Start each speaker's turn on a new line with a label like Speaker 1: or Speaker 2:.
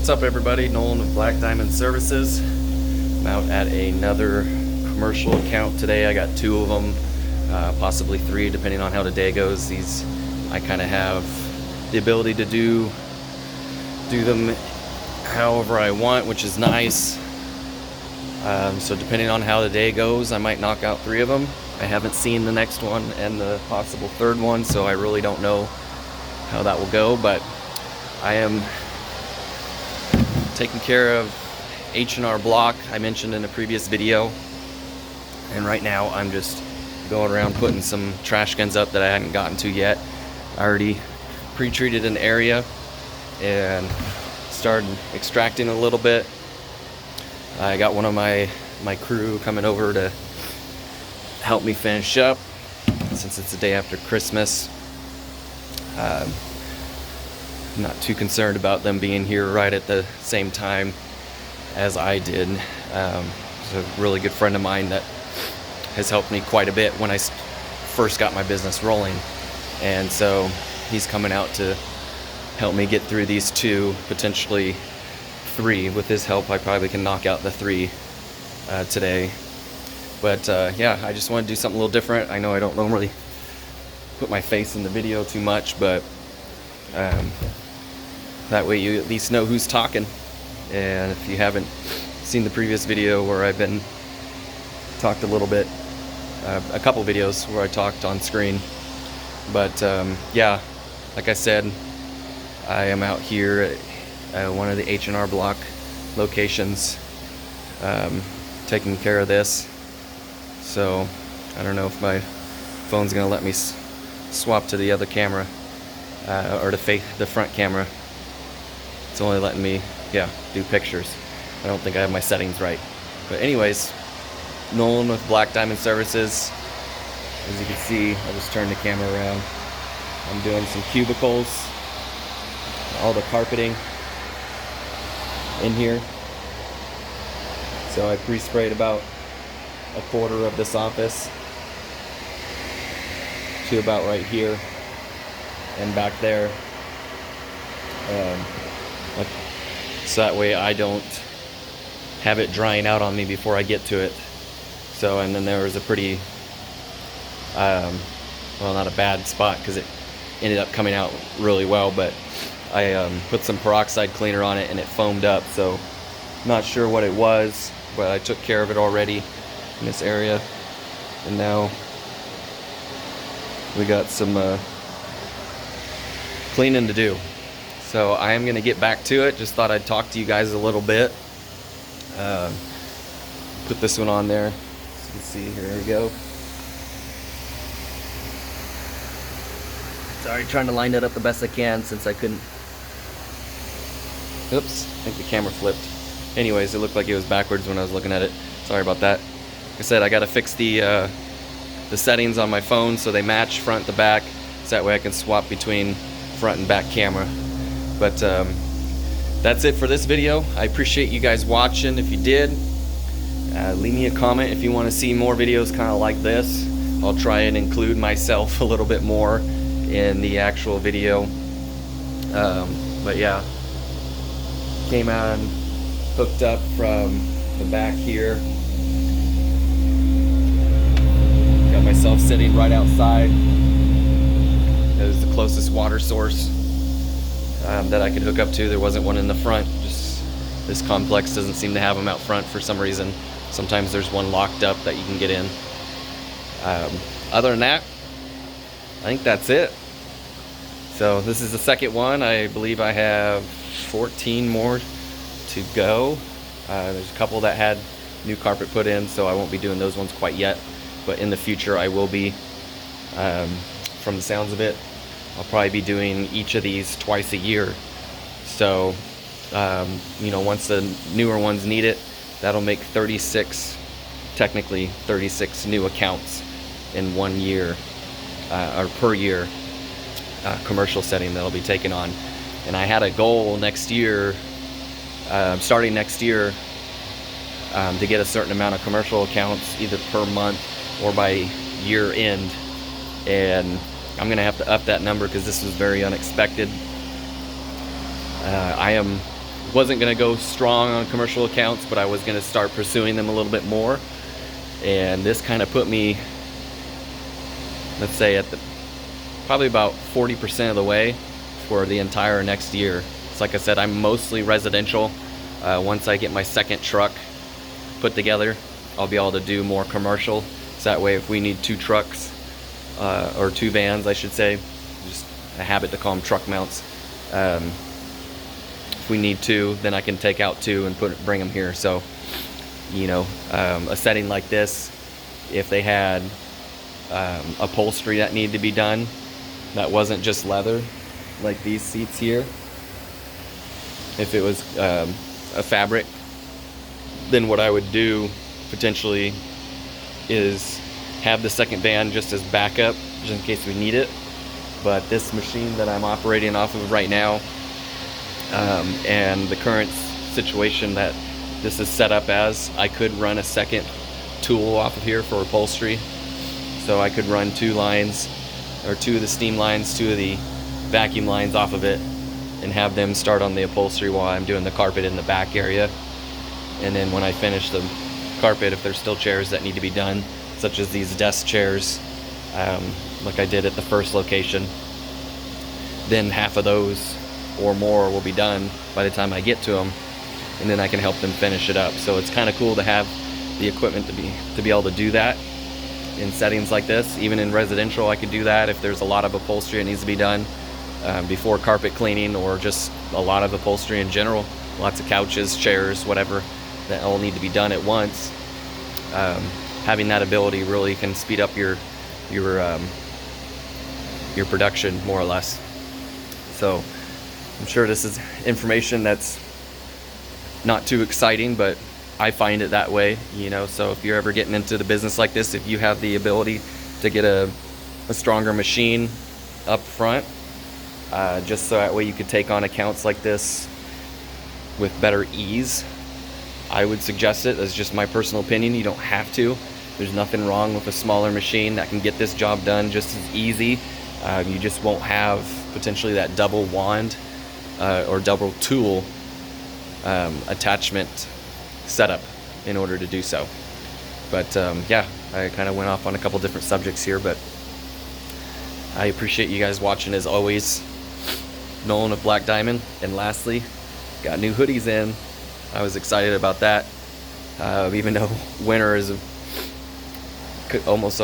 Speaker 1: What's up, everybody? Nolan with Black Diamond Services. I'm out at another commercial account today. I got two of them, possibly three depending on how the day goes. These I kind of have the ability to do them however I want, which is nice. So depending on how the day goes, I might knock out three of them. I haven't seen the next one and the possible third one, so I really don't know how that will go, but I am taking care of H&R Block I mentioned in a previous video, and right now I'm just going around putting some trash cans up that I hadn't gotten to yet. I already pre-treated an area and started extracting a little bit. I got one of my crew coming over to help me finish up since it's the day after Christmas. Not too concerned about them being here right at the same time as I did. He's a really good friend of mine that has helped me quite a bit when I first got my business rolling, and so he's coming out to help me get through these two, potentially three. With his help, I probably can knock out the three today. But yeah, I just want to do something a little different. I know I don't normally put my face in the video too much, but that way you at least know who's talking. And if you haven't seen the previous video where I've been talked a little bit, a couple videos where I talked on screen, but yeah, like I said, I am out here at one of the H&R Block locations, taking care of this. So I don't know if my phone's gonna let me swap to the other camera, or the front camera. It's only letting me, do pictures. I don't think I have my settings right. But anyways, Nolan with Black Diamond Services. As you can see, I'll just turn the camera around. I'm doing some cubicles, all the carpeting in here. So I pre-sprayed about a quarter of this office to about right here and back there. So that way I don't have it drying out on me before I get to it. So, and then there was a pretty, well, not a bad spot because it ended up coming out really well, but I put some peroxide cleaner on it and it foamed up. So not sure what it was, but I took care of it already in this area. And now we got some cleaning to do. So I am going to get back to it. Just thought I'd talk to you guys a little bit. Put this one on there. So you can see, here we go. Sorry, trying to line that up the best I can since I couldn't. Oops, I think the camera flipped. Anyways, it looked like it was backwards when I was looking at it. Sorry about that. Like I said, I got to fix the settings on my phone so they match front to back, so that way I can swap between front and back camera. But that's it for this video. I appreciate you guys watching. If you did, leave me a comment if you want to see more videos kind of like this. I'll try and include myself a little bit more in the actual video. But yeah, came out and hooked up from the back here. Got myself sitting right outside. That was the closest water source that I could hook up to. There wasn't one in the front. Just this complex doesn't seem to have them out front for some reason. Sometimes there's one locked up that you can get in. Other than that, I think that's it. So this is the second one. I believe I have 14 more to go. There's a couple that had new carpet put in, so I won't be doing those ones quite yet, but in the future I will be. From the sounds of it, I'll probably be doing each of these twice a year. So you know, once the newer ones need it, that'll make 36, technically 36 new accounts in 1 year, or per year, commercial setting that'll be taken on. And I had a goal next year, starting next year, to get a certain amount of commercial accounts either per month or by year end. And I'm gonna have to up that number because this was very unexpected. I am wasn't gonna go strong on commercial accounts, but I was gonna start pursuing them a little bit more. And this kind of put me, let's say, at the probably about 40% of the way for the entire next year. So like I said, I'm mostly residential. Once I get my second truck put together, I'll be able to do more commercial. So that way, if we need 2 trucks, or 2 vans, I should say, just a habit to call them truck mounts. If we need 2, then I can take out 2 and bring them here. So, you know, a setting like this, if they had upholstery that needed to be done, that wasn't just leather, like these seats here, if it was a fabric, then what I would do potentially is have the second van just as backup, just in case we need it. But this machine that I'm operating off of right now, and the current situation that this is set up as, I could run a second tool off of here for upholstery. So I could run 2 lines, or 2 of the steam lines, 2 of the vacuum lines off of it, and have them start on the upholstery while I'm doing the carpet in the back area. And then when I finish the carpet, if there's still chairs that need to be done, such as these desk chairs, like I did at the first location, then half of those or more will be done by the time I get to them, and then I can help them finish it up. So it's kind of cool to have the equipment to be able to do that in settings like this. Even in residential, I could do that if there's a lot of upholstery that needs to be done before carpet cleaning, or just a lot of upholstery in general, lots of couches, chairs, whatever, that all need to be done at once. Having that ability really can speed up your production, more or less. So I'm sure this is information that's not too exciting, but I find it that way, you know. So if you're ever getting into the business like this, if you have the ability to get a stronger machine up front, just so that way you could take on accounts like this with better ease, I would suggest it. That's just my personal opinion. You don't have to. There's nothing wrong with a smaller machine that can get this job done just as easy. You just won't have potentially that double wand or double tool attachment setup in order to do so. But yeah, I kind of went off on a couple different subjects here, but I appreciate you guys watching as always. Nolan of Black Diamond. And lastly, got new hoodies in. I was excited about that, even though winter is almost